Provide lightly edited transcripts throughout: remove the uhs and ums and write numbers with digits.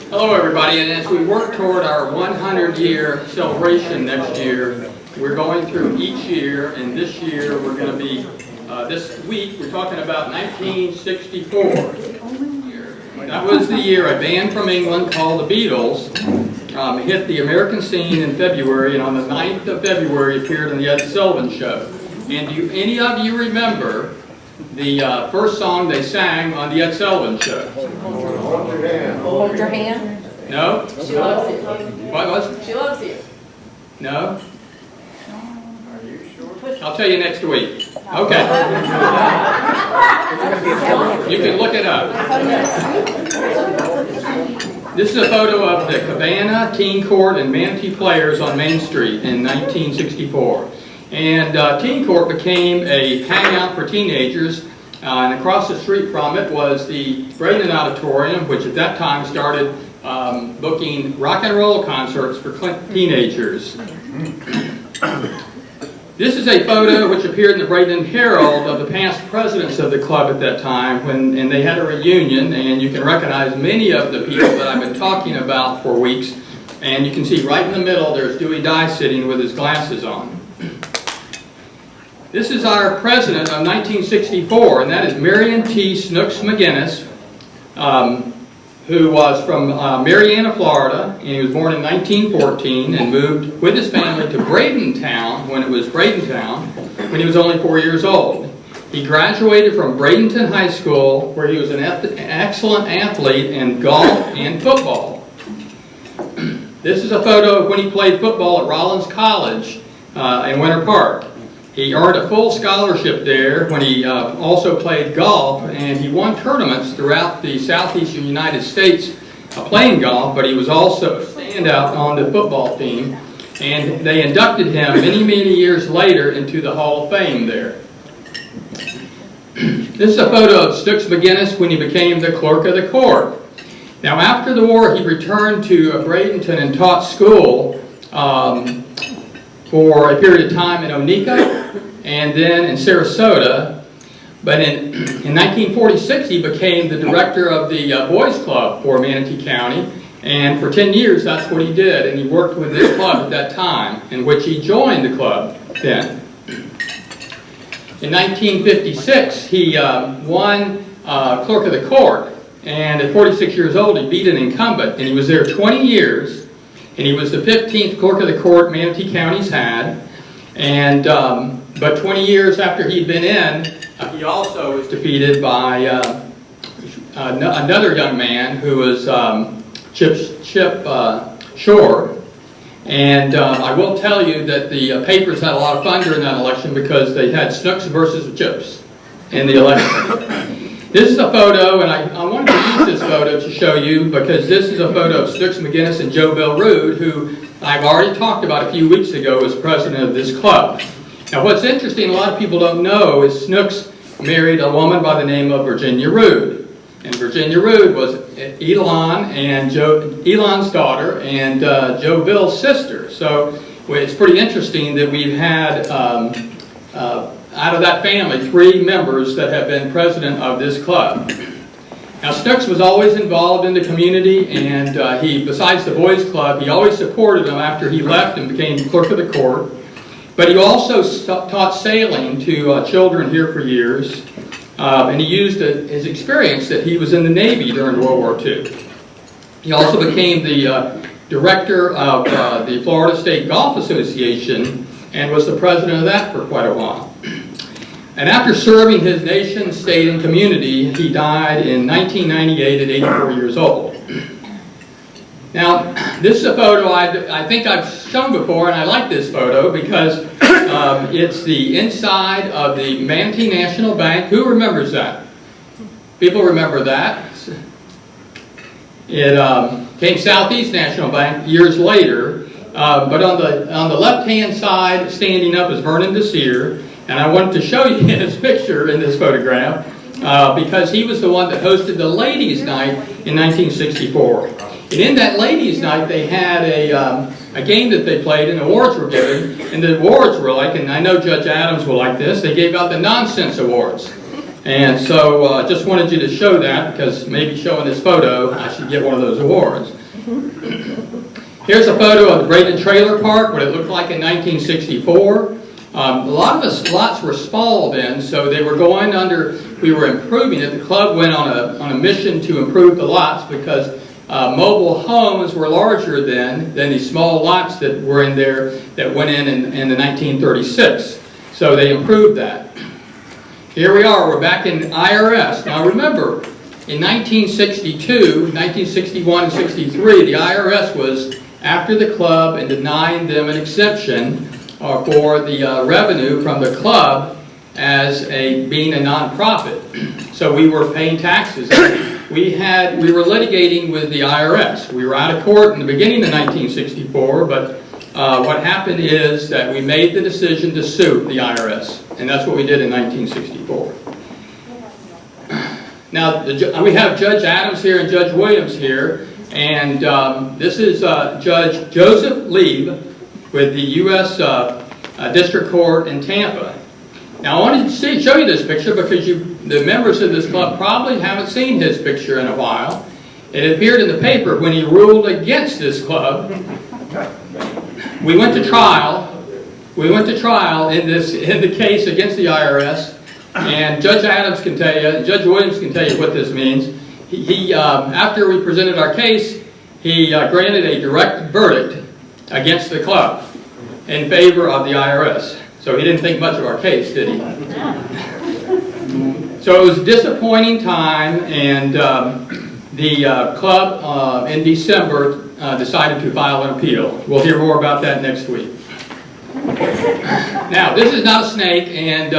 Hello everybody, and as we work toward our 100-year celebration next year, we're going through each year, and this year we're going to be, this week we're talking about 1964. That was the year a band from England called the Beatles hit the American scene in February, and on the 9th of February appeared on the Ed Sullivan Show. And do any of you remember the first song they sang on the Ed Sullivan Show? Hold your hand. Hold your hand. No? She loves you. What was it? She loves you. No? Are you sure? I'll tell you next week. Okay. You can look it up. This is a photo of the Cabana, Teen Court, and Manatee Players on Main Street in 1964. And Teen Court became a hangout for teenagers, and across the street from it was the Bradenton Auditorium, which at that time started booking rock and roll concerts for teenagers. This is a photo which appeared in the Bradenton Herald of the past presidents of the club at that time, and they had a reunion, and you can recognize many of the people that I've been talking about for weeks. And you can see right in the middle there's Dewey Dye sitting with his glasses on. This is our president of 1964, and that is Marion T. Snooks McGinnis, who was from Marianna, Florida, and he was born in 1914 and moved with his family to Bradenton when it was Bradenton when he was only 4 years old. He graduated from Bradenton High School, where he was an excellent athlete in golf and football. This is a photo of when he played football at Rollins College in Winter Park. He earned a full scholarship there when he also played golf, and he won tournaments throughout the southeastern United States playing golf, but he was also a standout on the football team, and they inducted him many, many years later into the Hall of Fame there. This is a photo of Snooks McGinnis when he became the clerk of the court. Now after the war he returned to Bradenton and taught school for a period of time in Oneika and then in Sarasota. But in 1946 he became the director of the Boys Club for Manatee County, and for 10 years that's what he did, and he worked with this club at that time, in which he joined the club then. In 1956 he won clerk of the court, and at 46 years old he beat an incumbent, and he was there 20 years. And he was the 15th clerk of the court Manatee County's had. And but 20 years after he'd been in, he also was defeated by another young man who was Chip Shore. And I will tell you that the papers had a lot of fun during that election because they had Snooks versus Chips in the election. This is a photo, and I wanted to use this photo to show you because this is a photo of Snooks McGinnis and Joe Bill Rood, who I've already talked about a few weeks ago as president of this club. Now what's interesting, a lot of people don't know, is Snooks married a woman by the name of Virginia Rood. And Virginia Rood was Elon and Elon's daughter and Joe Bill's sister. So it's pretty interesting that we've had out of that family 3 members that have been president of this club. Now Snooks was always involved in the community, and he, besides the boys club, he always supported them after he left and became clerk of the court. But he also taught sailing to children here for years, and he used his experience that he was in the Navy during World War II. He also became the director of the Florida State Golf Association and was the president of that for quite a while. And after serving his nation, state, and community, he died in 1998 at 84 years old. Now, this is a photo I think I've shown before, and I like this photo because it's the inside of the Manatee National Bank. Who remembers that? People remember that. It came Southeast National Bank years later. But on the left-hand side, standing up, is Vernon Desir, and I wanted to show you his picture in this photograph because he was the one that hosted the Ladies' Night in 1964. And in that Ladies' Night, they had a game that they played, and awards were given. And the awards were like, and I know Judge Adams will like this, they gave out the Nonsense Awards. And so just wanted you to show that, because maybe showing this photo, I should get one of those awards. Here's a photo of the Bradenton Trailer Park, what it looked like in 1964. A lot of the lots were small then, so they were going under, we were improving it. The club went on a mission to improve the lots because mobile homes were larger than these small lots that were in there that went in the 1936. So they improved that. Here we are, we're back in IRS. Now remember, in 1962, 1961 and 63, the IRS was after the club and denying them an exemption for the revenue from the club as being a nonprofit. So we were paying taxes. We were litigating with the IRS. We were out of court in the beginning of 1964, but what happened is that we made the decision to sue the IRS, and that's what we did in 1964. Now, we have Judge Adams here and Judge Williams here, and this is Judge Joseph Lieb with the U.S. District Court in Tampa. Now, I wanted to show you this picture because the members of this club probably haven't seen his picture in a while. It appeared in the paper when he ruled against this club. We went to trial. We went to trial in the case against the IRS, and Judge Adams can tell you, Judge Williams can tell you what this means. He after we presented our case, he granted a direct verdict against the club in favor of the IRS. So he didn't think much of our case, did he? So it was a disappointing time, and the club in December decided to file an appeal. We'll hear more about that next week. Now, this is not a snake, and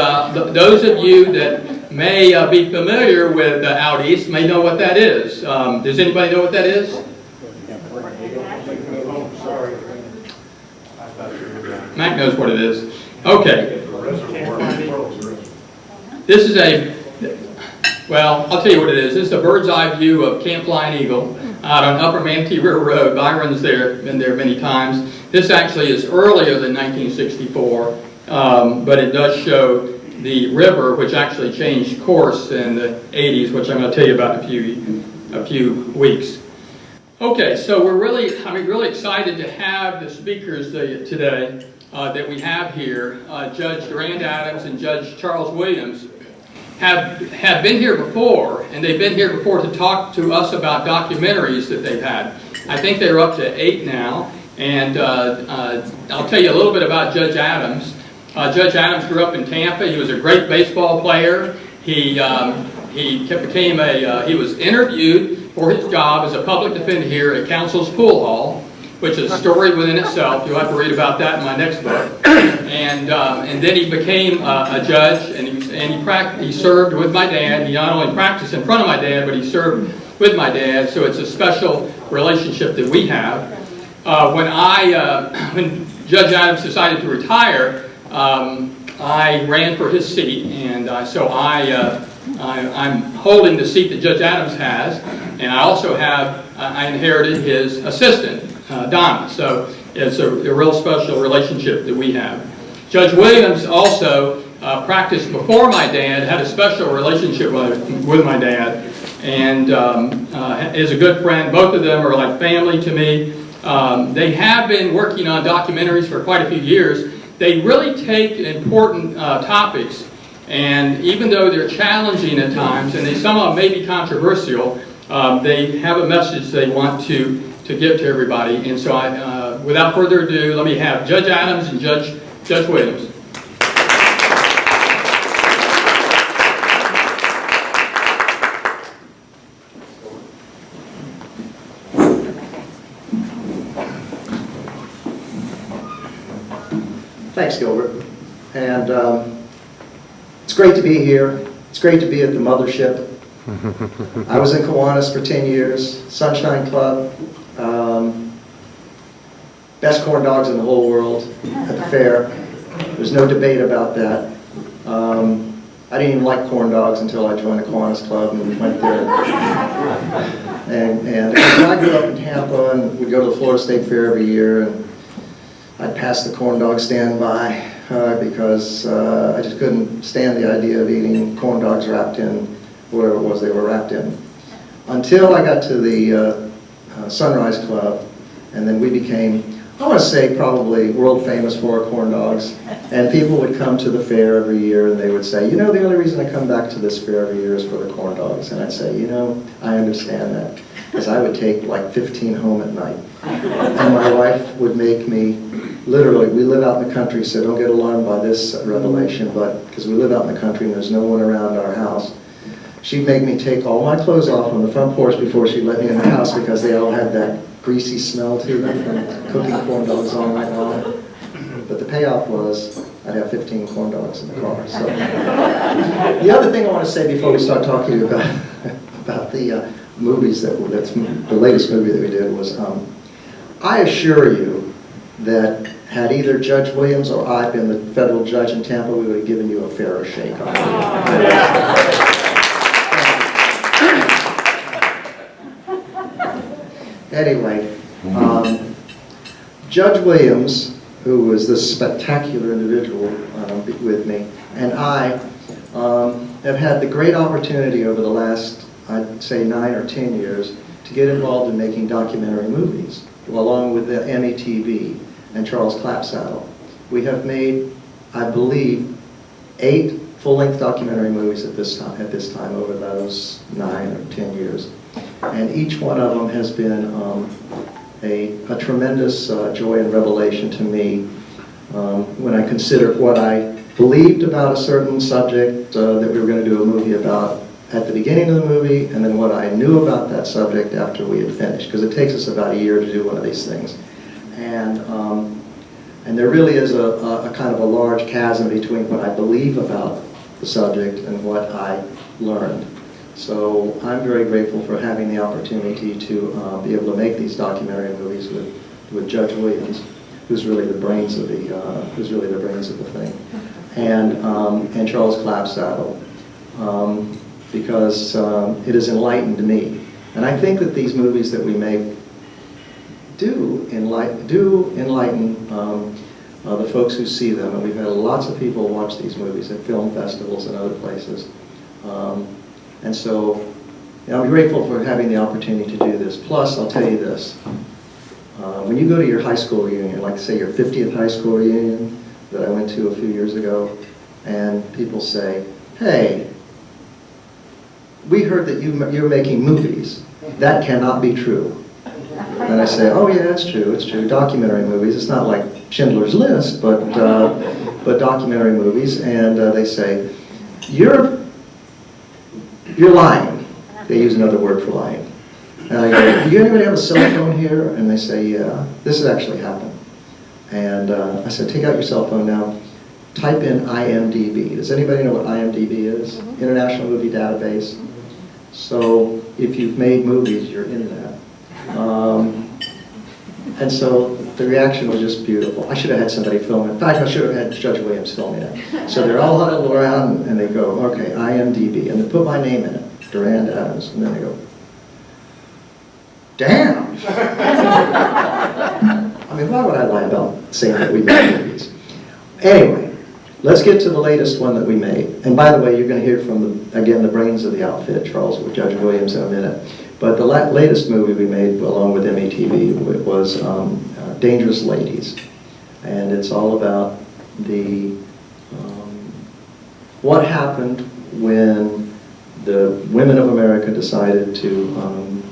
those of you that may be familiar with out east may know what that is. Does anybody know what that is? Mac knows what it is. Okay. This is well, I'll tell you what it is. This is a bird's eye view of Camp Flying Eagle out on Upper Manatee River Road. Byron's been there many times. This actually is earlier than 1964, but it does show the river, which actually changed course in the 80s, which I'm going to tell you about in a few weeks. Okay, so I'm really excited to have the speakers today that we have here. Judge Durand Adams and Judge Charles Williams have been here before, and they've been here before to talk to us about documentaries that they've had. I think they're up to 8 now, and I'll tell you a little bit about Judge Adams. Judge Adams grew up in Tampa. He was a great baseball player. He was interviewed for his job as a public defender here at Council's Pool Hall, which is a story within itself. You'll have to read about that in my next book. And then he became a judge, and he served with my dad. He not only practiced in front of my dad, but he served with my dad. So it's a special relationship that we have. When Judge Adams decided to retire, I ran for his seat, and so I'm holding the seat that Judge Adams has, and I also I inherited his assistant, Donna. So it's a real special relationship that we have. Judge Williams also practiced before my dad, had a special relationship with my dad, and is a good friend. Both of them are like family to me. They have been working on documentaries for quite a few years. They really take important topics, and even though they're challenging at times, and some of them may be controversial, they have a message they want to give to everybody. And so without further ado, let me have Judge Adams and Judge Williams. Thanks, Gilbert. And it's great to be here. It's great to be at the mothership. I was in Kiwanis for 10 years, Sunshine Club. Best corn dogs in the whole world at the fair. There's no debate about that. I didn't even like corn dogs until I joined the Kiwanis Club and went there. And I grew up in Tampa and we'd go to the Florida State Fair every year, and I'd pass the corn dog stand by because I just couldn't stand the idea of eating corn dogs wrapped in whatever it was they were wrapped in. Until I got to the Sunrise Club, and then we became, I want to say, probably world famous for our corn dogs. And people would come to the fair every year and they would say, you know, the only reason I come back to this fair every year is for the corn dogs. And I'd say, you know, I understand that. Because I would take like 15 home at night. And my wife would make me, literally, we live out in the country, so don't get alarmed by this revelation, but because we live out in the country and there's no one around our house, she'd make me take all my clothes off on the front porch before she'd let me in the house because they all had that greasy smell to them from cooking corn dogs all night long. But the payoff was I'd have 15 corn dogs in the car. So the other thing I want to say before we start talking about the movies that's the latest movie that we did was I assure you that had either Judge Williams or I been the federal judge in Tampa, we would have given you a fairer shake on it. Anyway, Judge Williams, who was this spectacular individual with me, and I have had the great opportunity over the last, I'd say, 9 or 10 years to get involved in making documentary movies, along with the METV and Charles Clappsaddle. We have made, I believe, 8 full-length documentary movies at this time over those 9 or 10 years. And each one of them has been a tremendous joy and revelation to me when I consider what I believed about a certain subject that we were going to do a movie about at the beginning of the movie, and then what I knew about that subject after we had finished, because it takes us about a year to do one of these things. And there really is a kind of a large chasm between what I believe about the subject and what I learned. So I'm very grateful for having the opportunity to be able to make these documentary movies with Judge Williams, who's really the brains of the thing, and Charles Clappsaddle, because it has enlightened me, and I think that these movies that we make do enlighten the folks who see them, and we've had lots of people watch these movies at film festivals and other places. And so, I'm grateful for having the opportunity to do this. Plus, I'll tell you this. When you go to your high school reunion, like say your 50th high school reunion that I went to a few years ago, and people say, hey, we heard that you're making movies. That cannot be true. And I say, oh yeah, it's true, documentary movies. It's not like Schindler's List, but documentary movies. And they say, you're lying. They use another word for lying. And I go, do anybody have a cell phone here? And they say, yeah, this has actually happened. And I said, take out your cell phone now, type in IMDb. Does anybody know what IMDb is? International Movie Database. So if you've made movies, you're in that. And so the reaction was just beautiful. I should have had somebody film it. In fact, I should have had Judge Williams filming it. So they're all huddled around and they go, okay, IMDb. And they put my name in it, Durand Adams. And then they go, damn! I mean, why would I lie about saying that we made movies? Anyway, let's get to the latest one that we made. And by the way, you're going to hear from, again, the brains of the outfit, Charles, with Judge Williams in a minute. But the latest movie we made, along with METV, was Dangerous Ladies. And it's all about what happened when the women of America decided to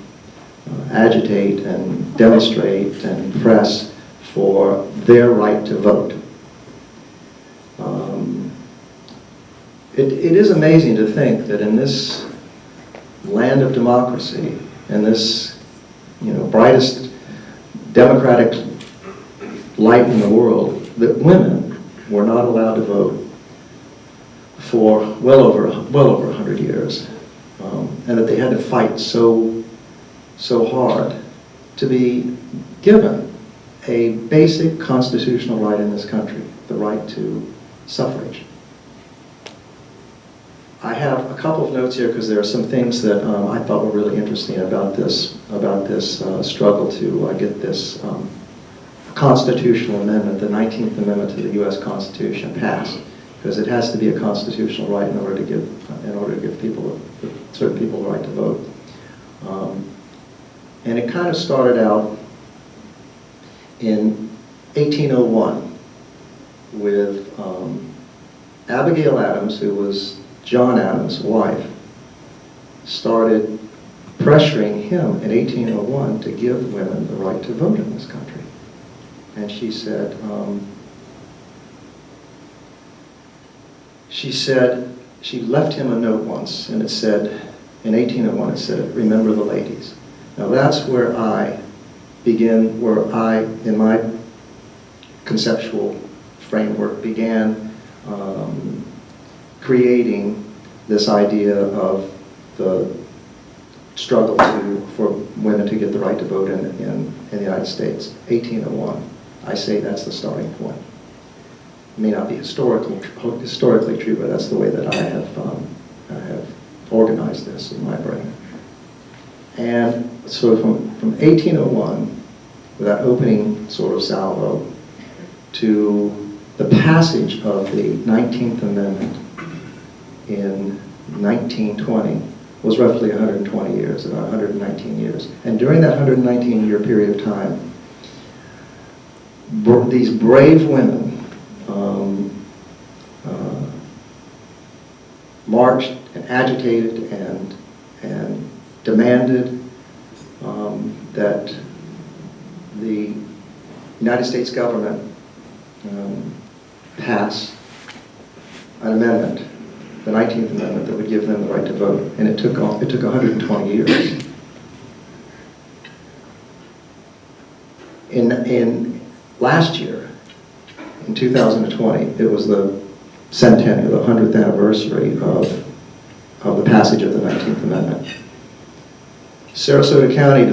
agitate and demonstrate and press for their right to vote. It is amazing to think that in this land of democracy, in this, brightest democratic light in the world, that women were not allowed to vote for well over 100 years, and that they had to fight so hard to be given a basic constitutional right in this country, the right to suffrage. I have a couple of notes here because there are some things that I thought were really interesting about this struggle to get this constitutional amendment, the 19th Amendment to the U.S. Constitution, passed, because it has to be a constitutional right in order to give certain people the right to vote. And it kind of started out in 1801 with Abigail Adams, who was John Adams' wife, started pressuring him in 1801 to give women the right to vote in this country. And she said, she left him a note once, and it said, in 1801 it said, "Remember the ladies." Now that's where I begin, in my conceptual framework, began creating this idea of the struggle for women to get the right to vote in the United States. 1801. I say that's the starting point. It may not be historically true, but that's the way that I have organized this in my brain. And so from 1801, with that opening sort of salvo, to the passage of the 19th Amendment in 1920 was roughly 120 years, about 119 years. And during that 119-year period of time, these brave women marched and agitated and demanded that the United States government pass an amendment, the 19th Amendment, that would give them the right to vote. And it took 120 years. In last year, in 2020, it was the centennial, the 100th anniversary of the passage of the 19th Amendment. Sarasota County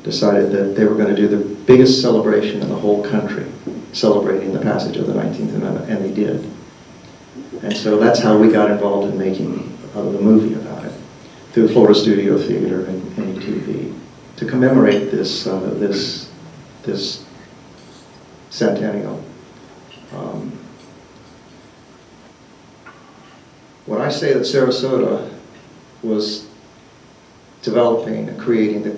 decided that they were going to do the biggest celebration in the whole country, celebrating the passage of the 19th Amendment, and they did. And so that's how we got involved in making the movie about it, through Florida Studio Theater and METV, to commemorate this centennial. When I say that Sarasota was developing and creating the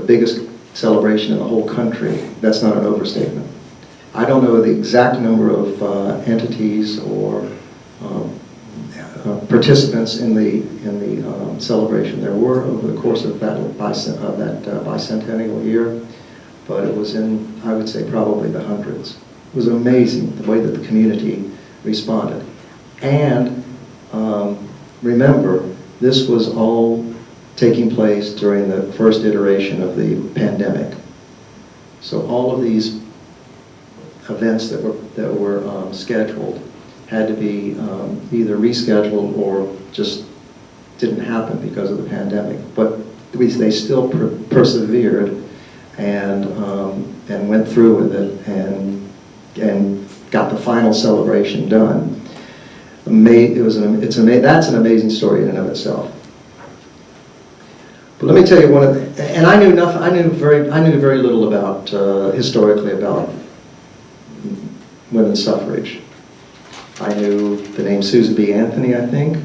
biggest celebration in the whole country, that's not an overstatement. I don't know the exact number of entities or participants in the celebration there were over the course of that bicentennial year, but it was in, I would say, probably the hundreds. It was amazing the way that the community responded. And remember, this was all taking place during the first iteration of the pandemic. So all of these events that were scheduled had to be either rescheduled or just didn't happen because of the pandemic. But they still persevered and went through with it and got the final celebration done. That's an amazing story in and of itself. But let me tell you and I knew very little about historically about women's suffrage. I knew the name Susan B. Anthony, I think.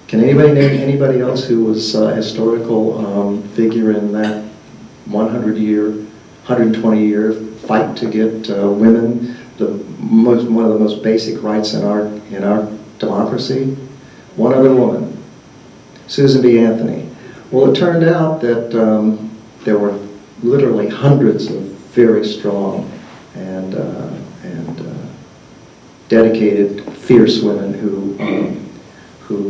Can anybody name anybody else who was a historical figure in that 120-year fight to get women one of the most basic rights in our democracy? One other woman, Susan B. Anthony. Well, it turned out that there were literally hundreds of very strong and dedicated, fierce women who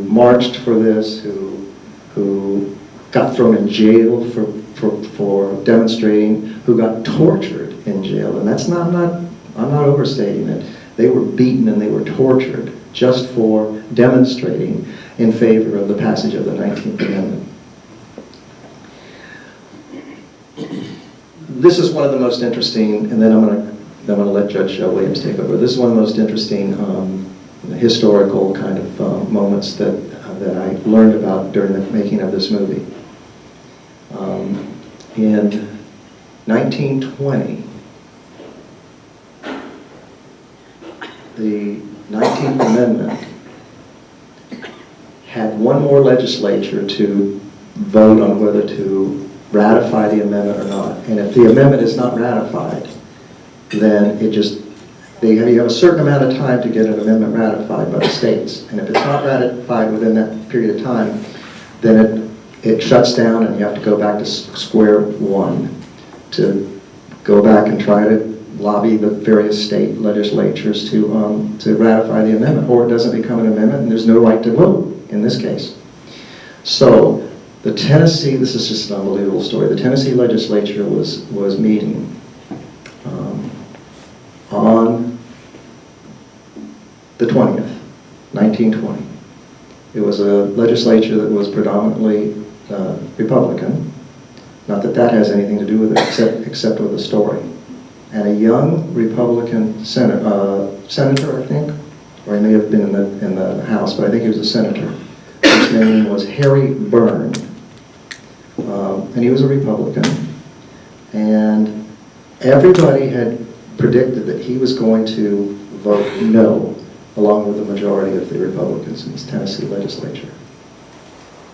marched for this, who got thrown in jail for demonstrating, who got tortured in jail, and I'm not overstating it. They were beaten and they were tortured just for demonstrating in favor of the passage of the 19th Amendment. this is one of the most interesting, and then I'm going to let Judge Williams take over. This is one of the most interesting historical kind of moments that I learned about during the making of this movie. In 1920, the 19th Amendment had one more legislature to vote on whether to ratify the amendment or not. And if the amendment is not ratified, then you have a certain amount of time to get an amendment ratified by the states. And if it's not ratified within that period of time, then it shuts down and you have to go back to square one to go back and try to lobby the various state legislatures to ratify the amendment, or it doesn't become an amendment and there's no right to vote in this case. So the Tennessee, this is just an unbelievable story, the Tennessee legislature was meeting on the 20th, 1920. It was a legislature that was predominantly Republican. Not that that has anything to do with it, except with the story. And a young Republican senator, I think, or he may have been in the House, but I think he was a senator. His name was Harry Byrne, and he was a Republican. And everybody had predicted that he was going to vote no, along with the majority of the Republicans in this Tennessee legislature.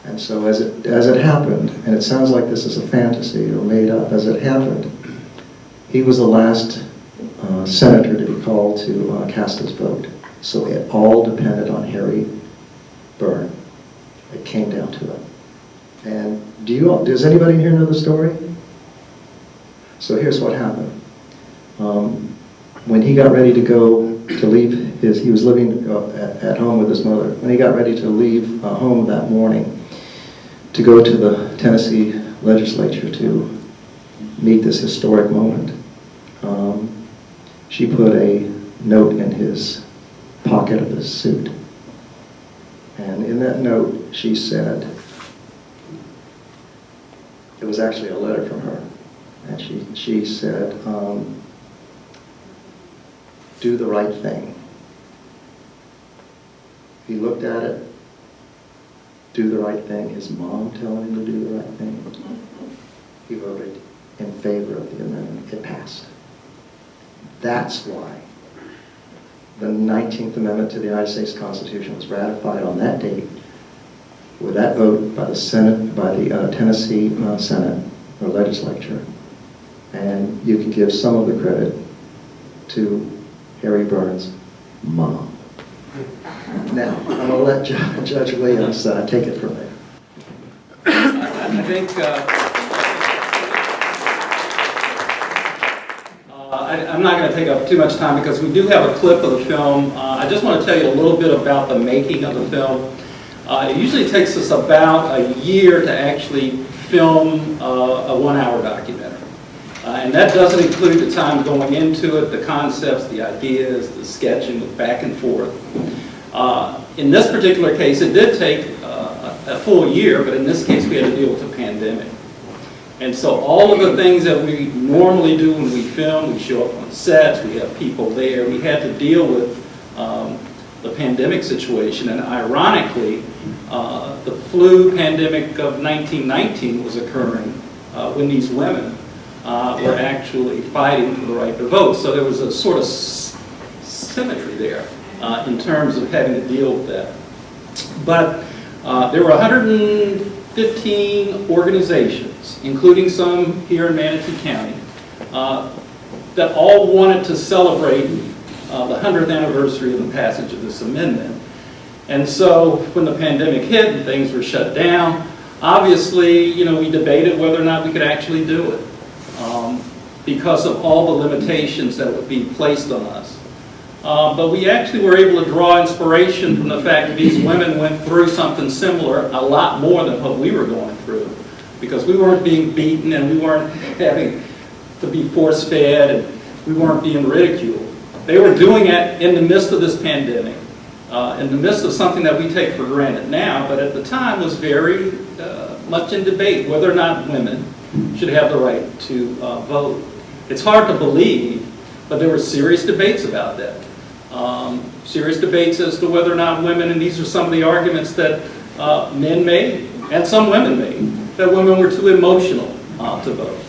And so as it happened, and it sounds like this is a fantasy or made up, as it happened, he was the last senator to be called to cast his vote. So it all depended on Harry Byrne. It came down to it. And does anybody here know the story? So here's what happened. When he got ready to go to leave he was living at home with his mother. When he got ready to leave home that morning to go to the Tennessee legislature to meet this historic moment, she put a note in his pocket of his suit. And in that note, she said, it was actually a letter from her, and she said, do the right thing. He looked at it, do the right thing, his mom telling him to do the right thing. He voted in favor of the amendment. It passed. That's why the 19th Amendment to the United States Constitution was ratified on that date with that vote by the Senate, by the Tennessee Senate or legislature. And you can give some of the credit to Harry Byrne's mom. Now, I'm going to let Judge Williams take it from there. I think I'm not going to take up too much time because we do have a clip of the film. I just want to tell you a little bit about the making of the film. It usually takes us about a year to actually film a 1-hour documentary. And that doesn't include the time going into it, the concepts, the ideas, the sketching, the back and forth. In this particular case, it did take a full year, but in this case we had to deal with the pandemic. And so all of the things that we normally do when we film, we show up on sets, we have people there, we had to deal with the pandemic situation. And ironically, the flu pandemic of 1919 was occurring when these women were actually fighting for the right to vote. So there was a sort of symmetry there in terms of having to deal with that. But there were 115 organizations, including some here in Manatee County, that all wanted to celebrate the 100th anniversary of the passage of this amendment. And so when the pandemic hit and things were shut down, obviously, we debated whether or not we could actually do it because of all the limitations that would be placed on us. But we actually were able to draw inspiration from the fact that these women went through something similar, a lot more than what we were going through, because we weren't being beaten and we weren't having to be force-fed and we weren't being ridiculed. They were doing it in the midst of this pandemic, in the midst of something that we take for granted now, but at the time was very much in debate whether or not women should have the right to vote. It's hard to believe, but there were serious debates about that. Serious debates as to whether or not women, and these are some of the arguments that men made, and some women made, that women were too emotional to vote.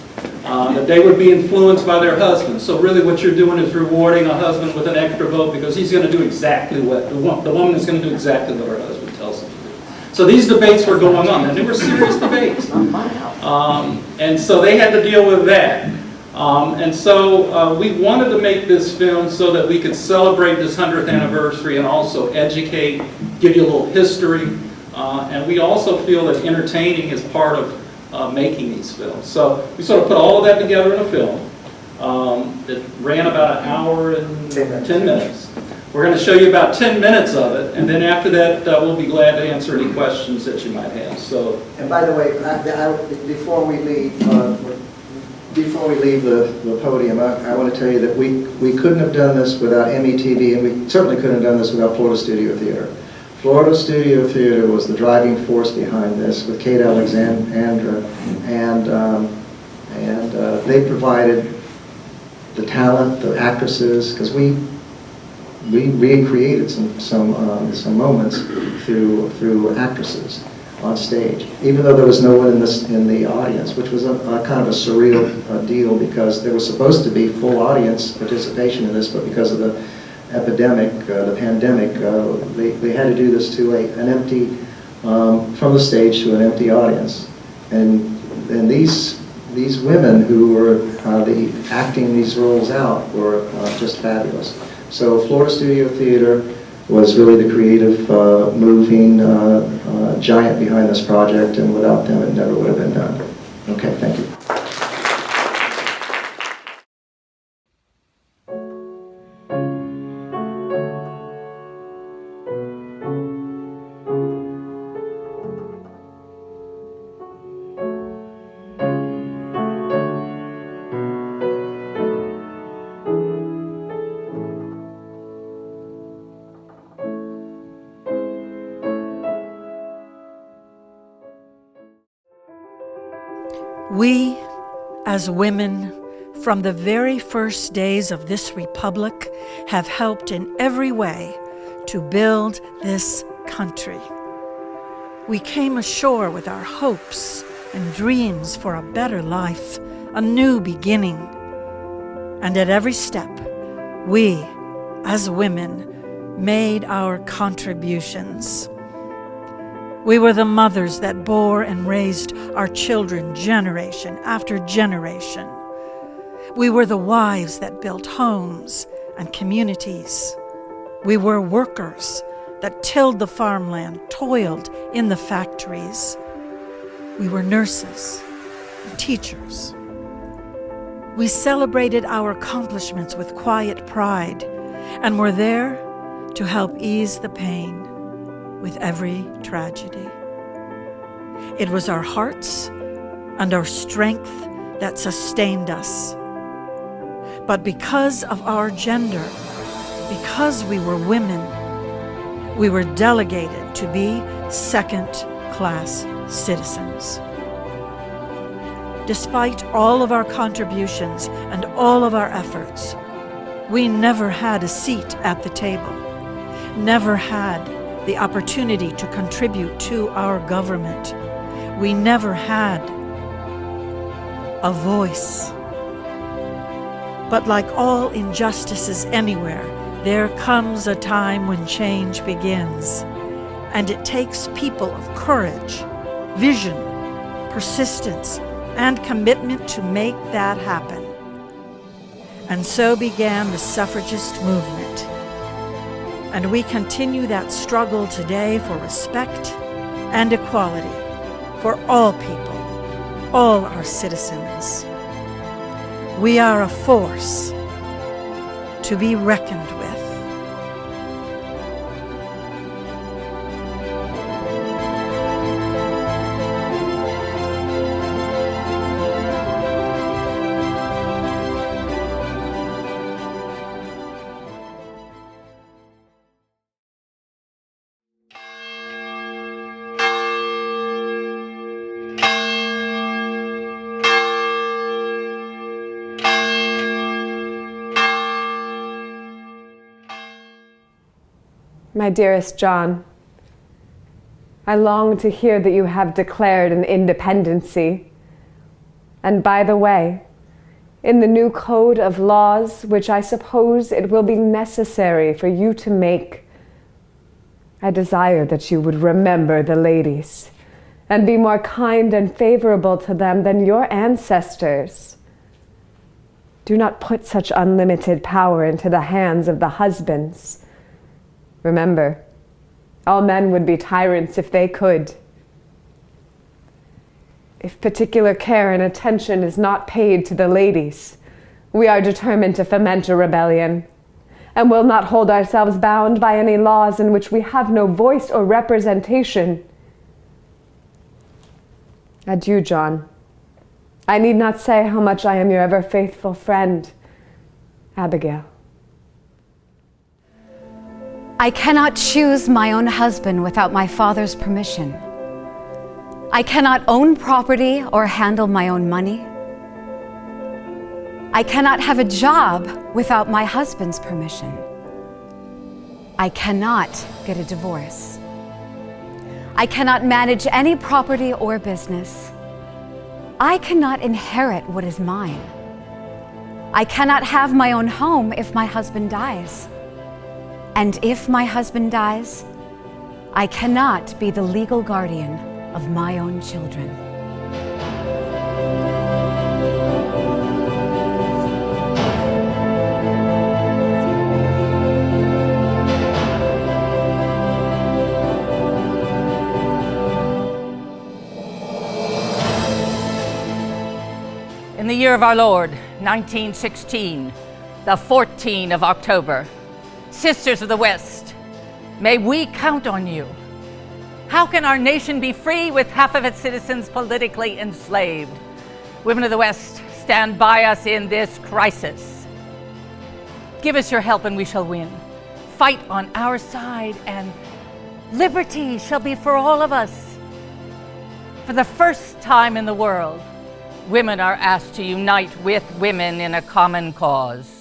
That they would be influenced by their husbands. So really what you're doing is rewarding a husband with an extra vote because he's going to do exactly what, the woman is going to do exactly what her husband tells him to do. So these debates were going on, and they were serious debates. And so they had to deal with that. And so we wanted to make this film so that we could celebrate this 100th anniversary and also educate, give you a little history. And we also feel that entertaining is part of making these films. So we sort of put all of that together in a film. It ran about an hour and 10 minutes. We're going to show you about 10 minutes of it, and then after that we'll be glad to answer any questions that you might have. So, And by the way, before we leave the podium, I want to tell you that we couldn't have done this without METV, and we certainly couldn't have done this without Florida Studio Theater. Florida Studio Theater was the driving force behind this with Kate Alexandra, and they provided the talent, the actresses, because we recreated some moments through actresses on stage, even though there was no one in the audience, which was a kind of a surreal deal because there was supposed to be full audience participation in this, but because of the epidemic, the pandemic, they had to do this to an empty, from the stage to an empty audience. And these women who were acting these roles out were just fabulous. So Florida Studio Theater was really the creative, moving giant behind this project, and without them it never would have been done. Okay, thank you. We, as women, from the very first days of this republic, have helped in every way to build this country. We came ashore with our hopes and dreams for a better life, a new beginning. And at every step, we, as women, made our contributions. We were the mothers that bore and raised our children generation after generation. We were the wives that built homes and communities. We were workers that tilled the farmland, toiled in the factories. We were nurses and teachers. We celebrated our accomplishments with quiet pride and were there to help ease the pain with every tragedy. It was our hearts and our strength that sustained us. But because of our gender, because we were women, we were delegated to be second-class citizens. Despite all of our contributions and all of our efforts, we never had a seat at the table, never had the opportunity to contribute to our government. We never had a voice. But like all injustices anywhere, there comes a time when change begins, and it takes people of courage, vision, persistence, and commitment to make that happen. And so began the suffragist movement. And we continue that struggle today for respect and equality for all people, all our citizens. We are a force to be reckoned with. My dearest John, I long to hear that you have declared an independency. And by the way, in the new code of laws, which I suppose it will be necessary for you to make, I desire that you would remember the ladies and be more kind and favorable to them than your ancestors. Do not put such unlimited power into the hands of the husbands. Remember, all men would be tyrants if they could. If particular care and attention is not paid to the ladies, we are determined to foment a rebellion, and will not hold ourselves bound by any laws in which we have no voice or representation. Adieu, John. I need not say how much I am your ever faithful friend, Abigail. I cannot choose my own husband without my father's permission. I cannot own property or handle my own money. I cannot have a job without my husband's permission. I cannot get a divorce. I cannot manage any property or business. I cannot inherit what is mine. I cannot have my own home if my husband dies. And if my husband dies, I cannot be the legal guardian of my own children. In the year of our Lord, 1916, the 14th of October, Sisters of the West, may we count on you. How can our nation be free with half of its citizens politically enslaved? Women of the West, stand by us in this crisis. Give us your help and we shall win. Fight on our side and liberty shall be for all of us. For the first time in the world, women are asked to unite with women in a common cause.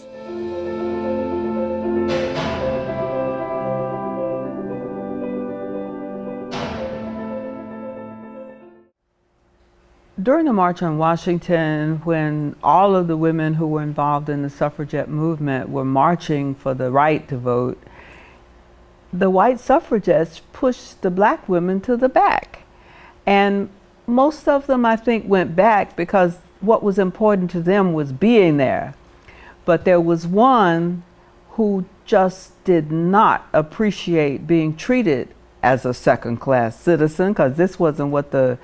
During the March on Washington, when all of the women who were involved in the suffragette movement were marching for the right to vote, the white suffragettes pushed the black women to the back. And most of them, I think, went back because what was important to them was being there. But there was one who just did not appreciate being treated as a second-class citizen, because this wasn't what the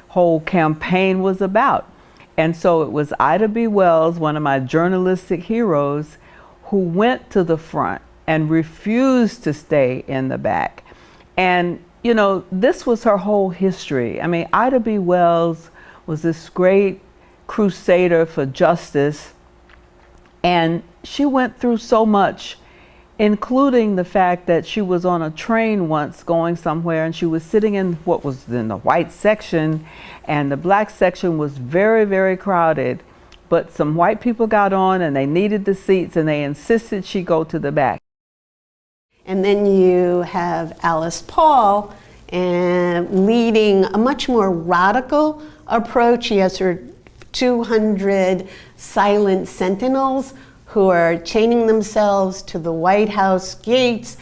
whole campaign was about. And so it was Ida B. Wells, one of my journalistic heroes, who went to the front and refused to stay in the back. And you know, this was her whole history. I mean, Ida B. Wells was this great crusader for justice, and she went through so much, including the fact that she was on a train once going somewhere, and she was sitting in what was in the white section, and the black section was very, very crowded. But some white people got on and they needed the seats, and they insisted she go to the back. And then you have Alice Paul leading a much more radical approach. She has her 200 silent sentinels who are chaining themselves to the White House gates,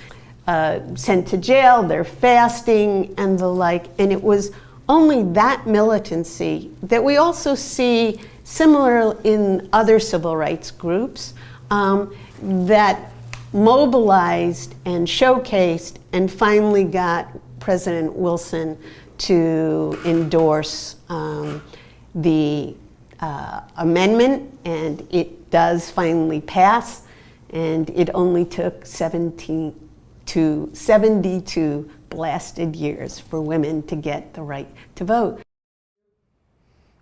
sent to jail, they're fasting and the like. And it was only that militancy that we also see similar in other civil rights groups that mobilized and showcased and finally got President Wilson to endorse the amendment, and it does finally pass, and it only took 72 blasted years for women to get the right to vote.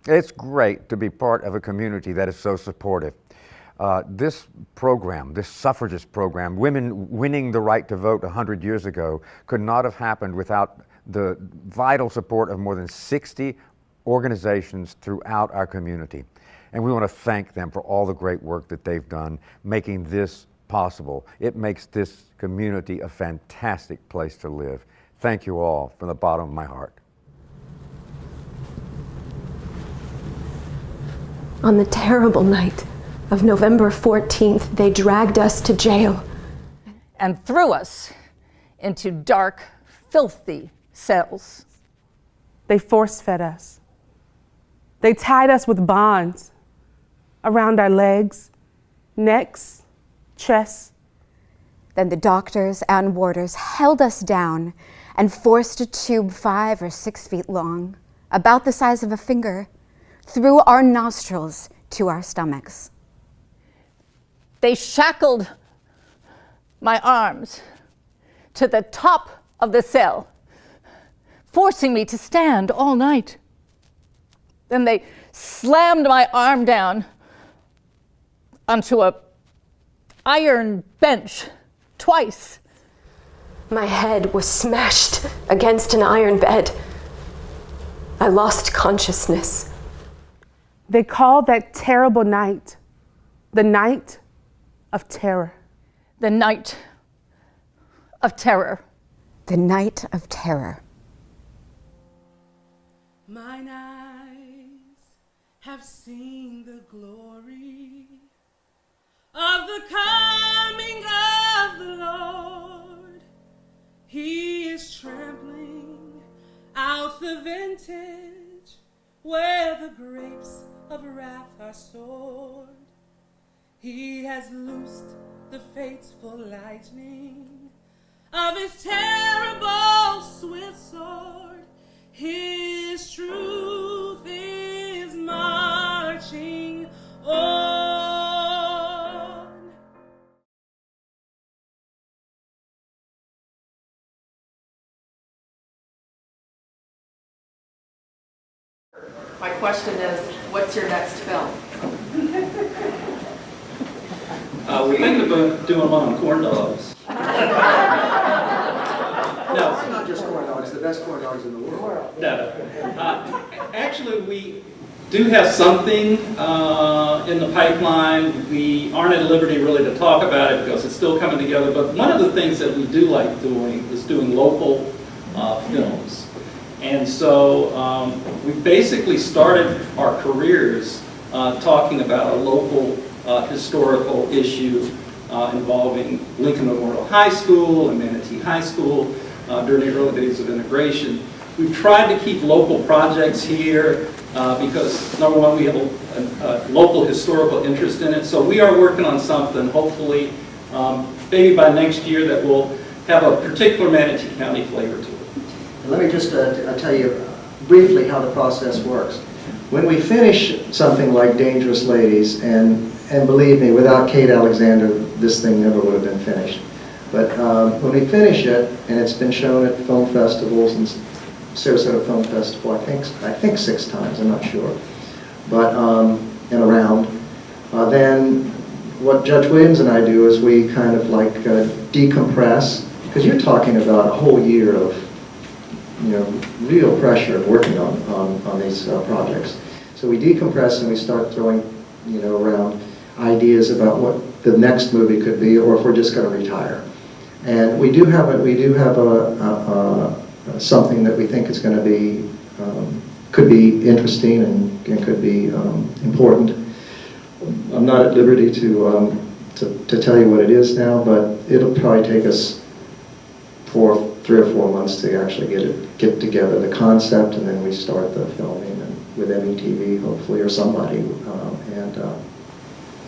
It's great to be part of a community that is so supportive. This program, this suffragist program, women winning the right to vote 100 years ago, could not have happened without the vital support of more than 60 organizations throughout our community. And we want to thank them for all the great work that they've done, making this possible. It makes this community a fantastic place to live. Thank you all from the bottom of my heart. On the terrible night of November 14th, they dragged us to jail. And threw us into dark, filthy cells. They force-fed us. They tied us with bonds around our legs, necks, chests. Then the doctors and warders held us down and forced a tube 5 or 6 feet long, about the size of a finger, through our nostrils to our stomachs. They shackled my arms to the top of the cell, forcing me to stand all night. Then they slammed my arm down onto a iron bench twice. My head was smashed against an iron bed. I lost consciousness. They called that terrible night the night of terror. The night of terror. The night of terror. Mine eyes have seen the glory of the coming of the Lord. He is trampling out the vintage where the grapes of wrath are stored. He has loosed the fateful lightning of his terrible swift sword. His truth is marching on. My question is, what's your next film? We're thinking about doing one on corn dogs. It's not just corn dogs, the best corn dogs in the world. No. Actually, we do have something in the pipeline. We aren't at liberty really to talk about it because it's still coming together, but one of the things that we do like doing is doing local films. And so we basically started our careers talking about a local historical issue involving Lincoln Memorial High School and Manatee High School during the early days of integration. We've tried to keep local projects here because, number one, we have a local historical interest in it. So we are working on something, hopefully, maybe by next year, that will have a particular Manatee County flavor to it. Let me just tell you briefly how the process works. When we finish something like Dangerous Ladies, and believe me, without Kate Alexander, this thing never would have been finished. But when we finish it, and it's been shown at film festivals, and Sarasota Film Festival, I think 6 times, I'm not sure, but and around, then what Judge Williams and I do is we kind of like decompress, because you're talking about a whole year of real pressure of working on these projects. So we decompress and we start throwing around ideas about what the next movie could be, or if we're just going to retire. And we do have something that we think is going to be could be interesting and could be important. I'm not at liberty to tell you what it is now, but it'll probably take us 3 or 4 months to actually get together the concept, and then we start the filming and with METV hopefully, or somebody, and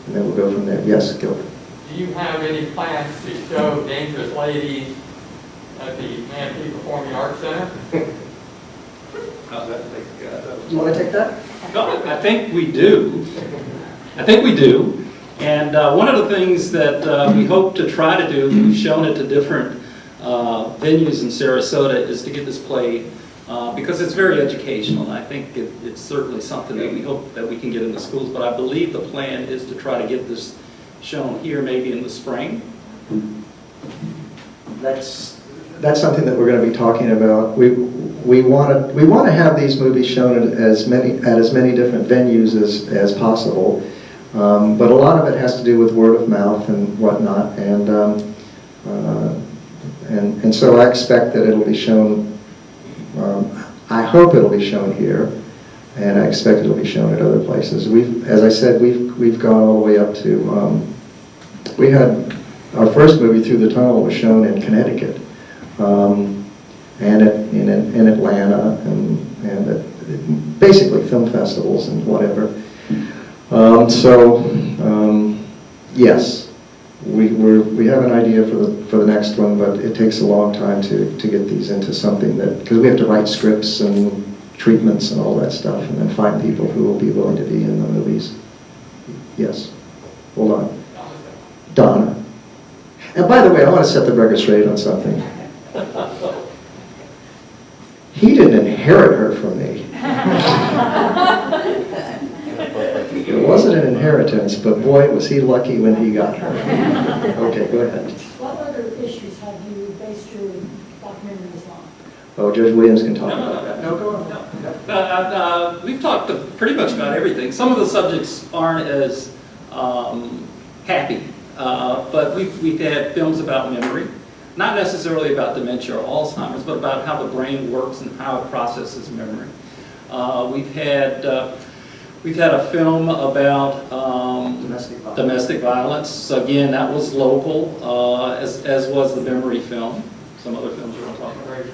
then we'll go from there. Yes, Gilbert. Do you have any plans to show Dangerous Ladies at the Manatee Performing Arts Center? How's that take? You want to take that? No, I think we do. And one of the things that we hope to try to do, we've shown it to different venues in Sarasota, is to get this played because it's very educational, and I think it's certainly something that we hope that we can get in the schools, but I believe the plan is to try to get this shown here maybe in the spring. That's something that we're going to be talking about. We want to have these movies shown at as many different venues as possible. But a lot of it has to do with word of mouth and whatnot, and so I expect that it'll be shown. I hope it'll be shown here, and I expect it'll be shown at other places. As I said, we've gone all the way up to. We had our first movie, Through the Tunnel, was shown in Connecticut, and in Atlanta, and basically film festivals and whatever. Yes, we have an idea for the next one, but it takes a long time to get these into something that, because we have to write scripts and treatments and all that stuff, and then find people who will be willing to be in the movies. Yes, hold on, Donna. And by the way, I want to set the record straight on something. He didn't inherit her from me. It wasn't an inheritance, but boy, was he lucky when he got her. Okay, go ahead. What other issues have you based your documentaries on? Oh, Judge Williams can talk about that. No, go on. We've talked pretty much about everything. Some of the subjects aren't as happy, but we've had films about memory, not necessarily about dementia or Alzheimer's, but about how the brain works and how it processes memory. We've had a film about domestic violence. So again, that was local, as was the memory film. Some other films we're going to talk about.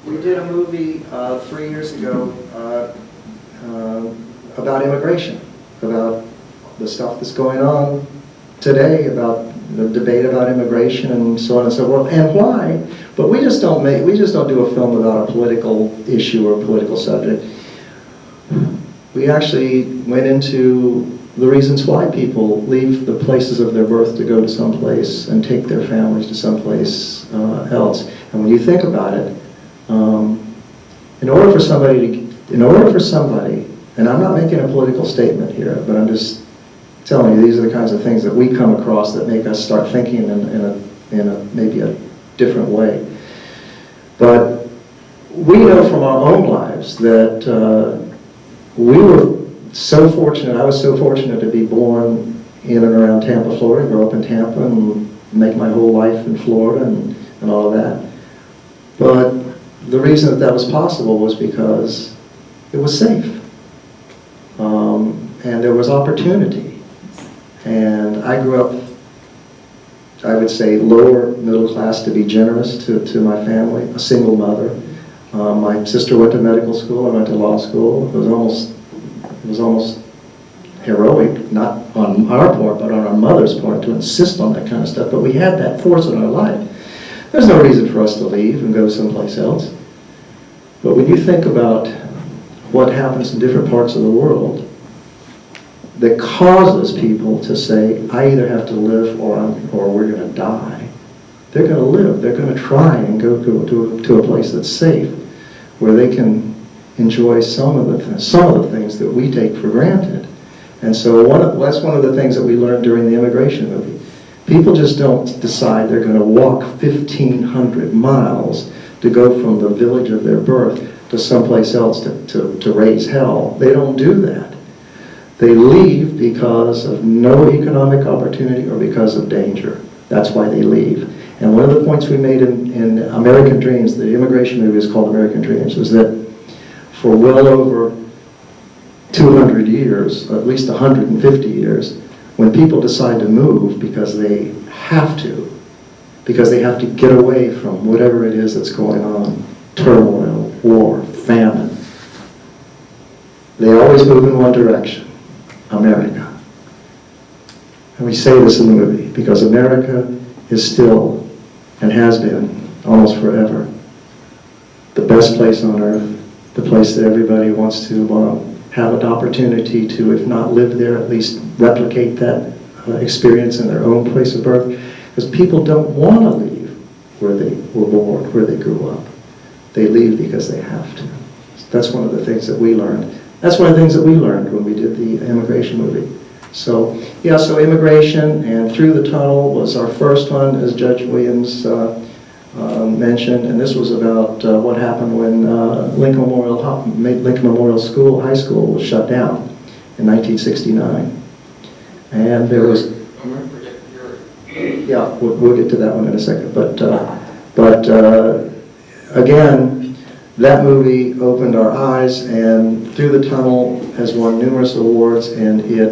We did a movie 3 years ago about immigration, about the stuff that's going on today, about the debate about immigration and so on and so forth, and why. But we just don't do a film about a political issue or a political subject. We actually went into the reasons why people leave the places of their birth to go to someplace and take their families to someplace else. And when you think about it, in order for somebody, and I'm not making a political statement here, but I'm just telling you these are the kinds of things that we come across that make us start thinking in a maybe a different way. But we know from our own lives that we were so fortunate, I was so fortunate to be born in and around Tampa, Florida, grow up in Tampa and make my whole life in Florida and all of that. But the reason that was possible was because it was safe. And there was opportunity. And I grew up, I would say, lower middle class, to be generous to my family, a single mother. My sister went to medical school, I went to law school. It was almost heroic, not on our part, but on our mother's part, to insist on that kind of stuff. But we had that force in our life. There's no reason for us to leave and go someplace else. But when you think about what happens in different parts of the world that causes people to say, I either have to live or we're going to die, they're going to live. They're going to try and go to a place that's safe, where they can enjoy some of the things that we take for granted. And so that's one of the things that we learned during the immigration movie. People just don't decide they're going to walk 1,500 miles to go from the village of their birth to someplace else to raise hell. They don't do that. They leave because of no economic opportunity or because of danger. That's why they leave. And one of the points we made in American Dreams, the immigration movie is called American Dreams, was that for well over 200 years, at least 150 years, when people decide to move because they have to get away from whatever it is that's going on, turmoil, war, famine, they always move in one direction, America. And we say this in the movie because America is still, and has been, almost forever, the best place on earth, the place that everybody wants to have an opportunity to, if not live there, at least replicate that experience in their own place of birth. Because people don't want to leave where they were born, where they grew up. They leave because they have to. That's one of the things that we learned. That's one of the things that we learned when we did the immigration movie. So, yeah, so immigration and Through the Tunnel was our first one, as Judge Williams mentioned, and this was about what happened when Lincoln Memorial High School was shut down in 1969. And there was, yeah, we'll get to that one in a second. But again, that movie opened our eyes, and Through the Tunnel has won numerous awards, and Through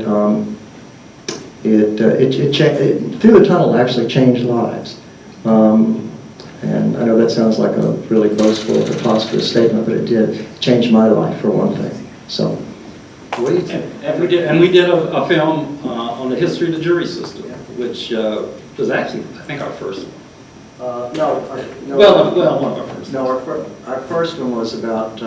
the Tunnel actually changed lives. And I know that sounds like a really boastful, preposterous statement, but it did. It changed my life, for one thing. So, what do you think? And we did a film on the history of the jury system, which was actually, I think, our first one. No, well, one of our first. No, our first one was about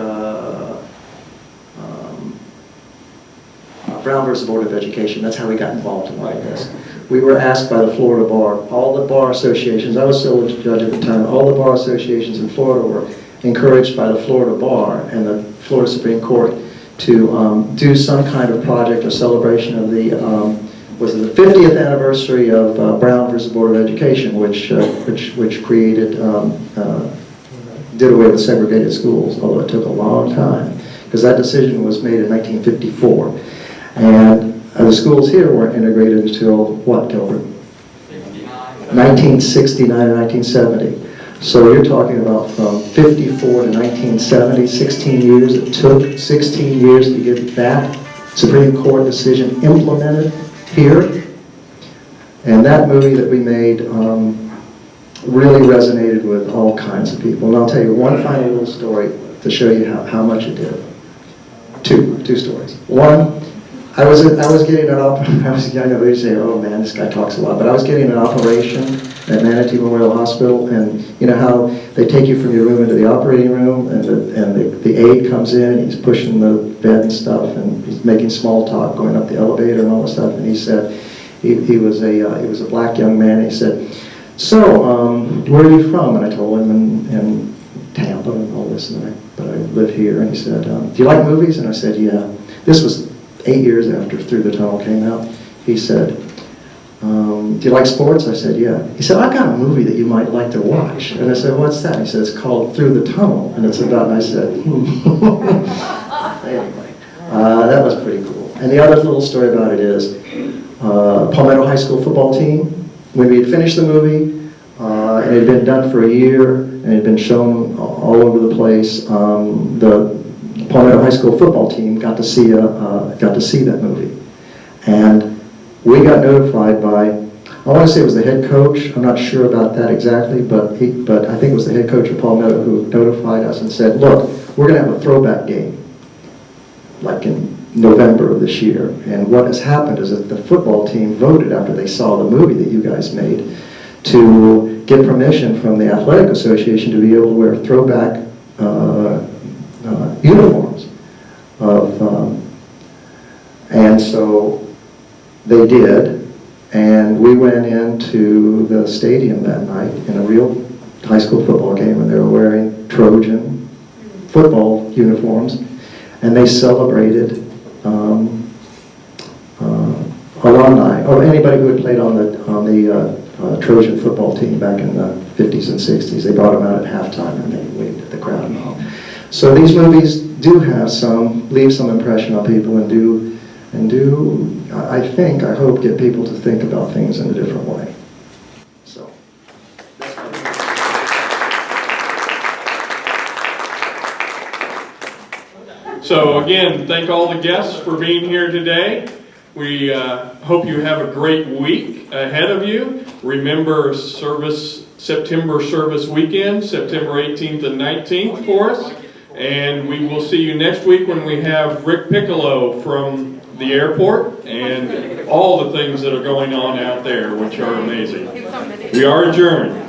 Brown versus Board of Education. That's how we got involved in all this. We were asked by the Florida Bar, all the bar associations, I was still a judge at the time, all the bar associations in Florida were encouraged by the Florida Bar and the Florida Supreme Court to do some kind of project or celebration of the, was it the 50th anniversary of Brown versus Board of Education, which created, did away with segregated schools, although it took a long time, because that decision was made in 1954. And the schools here weren't integrated until, what, Gilbert? 1969 or 1970. So you're talking about from 54 to 1970, 16 years. It took 16 years to get that Supreme Court decision implemented here. And that movie that we made really resonated with all kinds of people. And I'll tell you one final little story to show you how much it did. Two stories. One, I was getting an operation. I know they say, "Oh man, this guy talks a lot," but I was getting an operation at Manatee Memorial Hospital, and you know how they take you from your room into the operating room, and the aide comes in, and he's pushing the bed and stuff, and he's making small talk, going up the elevator and all that stuff. And he said, he was a black young man. And he said, "So, where are you from?" And I told him, and Tampa and all this, but I live here. And he said, "Do you like movies?" And I said, "Yeah." This was 8 years after Through the Tunnel came out. He said, "Do you like sports?" I said, "Yeah." He said, "I've got a movie that you might like to watch." And I said, "What's that?" He said, "It's called Through the Tunnel." And it's about, and I said, Anyway, that was pretty cool. And the other little story about it is, Palmetto High School football team, when we had finished the movie, and it had been done for a year, and it had been shown all over the place, the Palmetto High School football team got to see that movie, and we got notified by, I want to say it was the head coach. I'm not sure about that exactly, but I think it was the head coach of Palmetto who notified us and said, "Look, we're going to have a throwback game, like in November of this year." And what has happened is that the football team voted after they saw the movie that you guys made to get permission from the athletic association to be able to wear throwback uniforms and so they did, and we went into the stadium that night in a real high school football game, and they were wearing Trojan football uniforms, and they celebrated alumni, or anybody who had played on the Trojan football team back in the 50s and 60s. They brought them out at halftime, and they waved at the crowd and all. So these movies do have leave some impression on people, and do, I hope, get people to think about things in a different way. So. So again, thank all the guests for being here today. We hope you have a great week ahead of you. Remember September service weekend, September 18th and 19th for us. And we will see you next week when we have Rick Piccolo from the airport and all the things that are going on out there, which are amazing. We are adjourned.